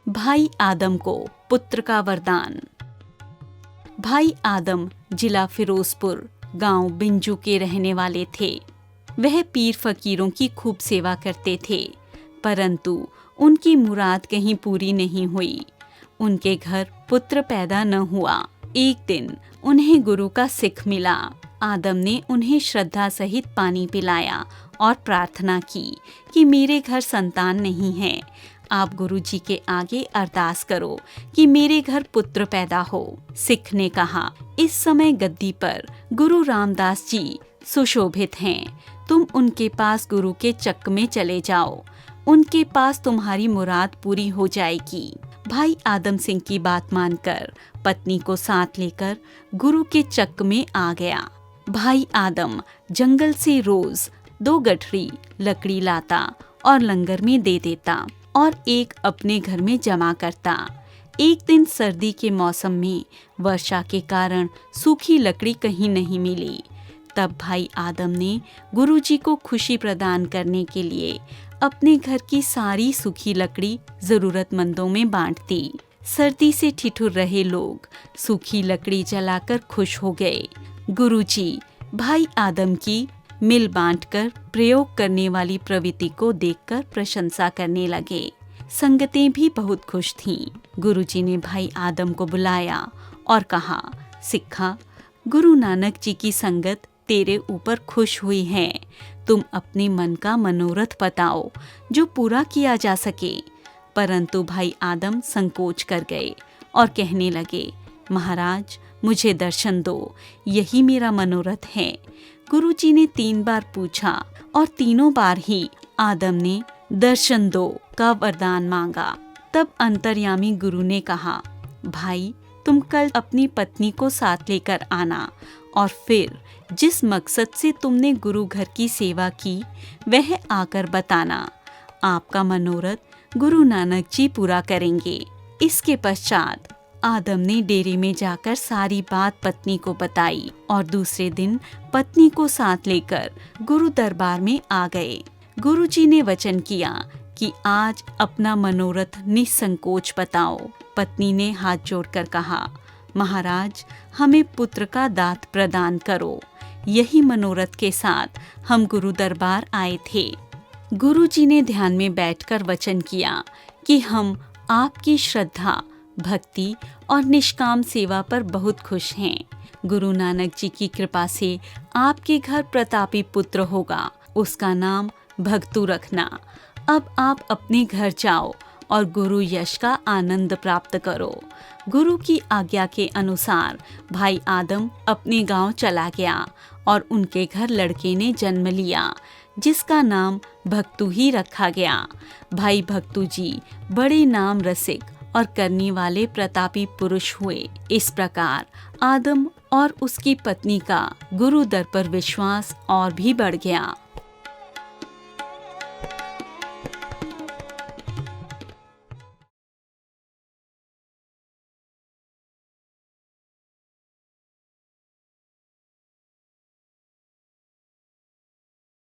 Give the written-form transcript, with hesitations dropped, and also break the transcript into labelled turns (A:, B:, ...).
A: भाई आदम को पुत्र का वरदान। भाई आदम जिला फिरोजपुर गांव बिंजू के रहने वाले थे। वह पीर फकीरों की खूब सेवा करते थे, परंतु उनकी मुराद कहीं पूरी नहीं हुई। उनके घर पुत्र पैदा न हुआ। एक दिन उन्हें गुरु का सिख मिला। आदम ने उन्हें श्रद्धा सहित पानी पिलाया और प्रार्थना की कि मेरे घर संतान नहीं है, आप गुरु जी के आगे अरदास करो कि मेरे घर पुत्र पैदा हो। सिख ने कहा, इस समय गद्दी पर गुरु रामदास जी सुशोभित हैं, तुम उनके पास गुरु के चक्क में चले जाओ, उनके पास तुम्हारी मुराद पूरी हो जाएगी। भाई आदम सिंह की बात मानकर पत्नी को साथ लेकर गुरु के चक्क में आ गया। भाई आदम जंगल से रोज 2 गठरी लकड़ी लाता और लंगर में दे देता और एक अपने घर में जमा करता। एक दिन सर्दी के मौसम में वर्षा के कारण सूखी लकड़ी कहीं नहीं मिली। तब भाई आदम ने गुरुजी को खुशी प्रदान करने के लिए अपने घर की सारी सूखी लकड़ी जरूरतमंदों में बांट दी। सर्दी से ठिठुर रहे लोग सूखी लकड़ी जलाकर खुश हो गए। गुरुजी भाई आदम की मिल बांटकर प्रयोग करने वाली प्रवृत्ति को देखकर प्रशंसा करने लगे। संगतें भी बहुत खुश थीं। गुरुजी ने भाई आदम को बुलाया और कहा, सिक्खा, गुरु नानक जी की संगत तेरे ऊपर खुश हुई है। तुम अपने मन का मनोरथ बताओ जो पूरा किया जा सके। परंतु भाई आदम संकोच कर गए और कहने लगे, महाराज, मुझे दर्शन दो, यही मेरा मनोरथ है। गुरुजी ने 3 बार पूछा और तीनों बार ही आदम ने दर्शन दो का वरदान मांगा। तब अंतर्यामी गुरु ने कहा, भाई, तुम कल अपनी पत्नी को साथ लेकर आना और फिर जिस मकसद से तुमने गुरु घर की सेवा की वह आकर बताना। आपका मनोरथ गुरु नानक जी पूरा करेंगे। इसके पश्चात आदम ने डेरे में जाकर सारी बात पत्नी को बताई और दूसरे दिन पत्नी को साथ लेकर गुरु दरबार में आ गए। गुरुजी ने वचन किया कि आज अपना मनोरथ निसंकोच बताओ। पत्नी ने हाथ जोड़कर कहा, महाराज, हमें पुत्र का दात प्रदान करो। यही मनोरथ के साथ हम गुरु दरबार आए थे। गुरुजी ने ध्यान में बैठकर वचन किया कि हम आपकी श्रद्धा, भक्ति और निष्काम सेवा पर बहुत खुश हैं। गुरु नानक जी की कृपा से आपके घर प्रतापी पुत्र होगा, उसका नाम भक्तू रखना। अब आप अपने घर जाओ और गुरु यश का आनंद प्राप्त करो। गुरु की आज्ञा के अनुसार भाई आदम अपने गांव चला गया और उनके घर लड़के ने जन्म लिया, जिसका नाम भक्तू ही रखा गया। भाई भक्तू जी बड़े नाम रसिक और करने वाले प्रतापी पुरुष हुए। इस प्रकार आदम और उसकी पत्नी का गुरु दर पर विश्वास और भी बढ़ गया।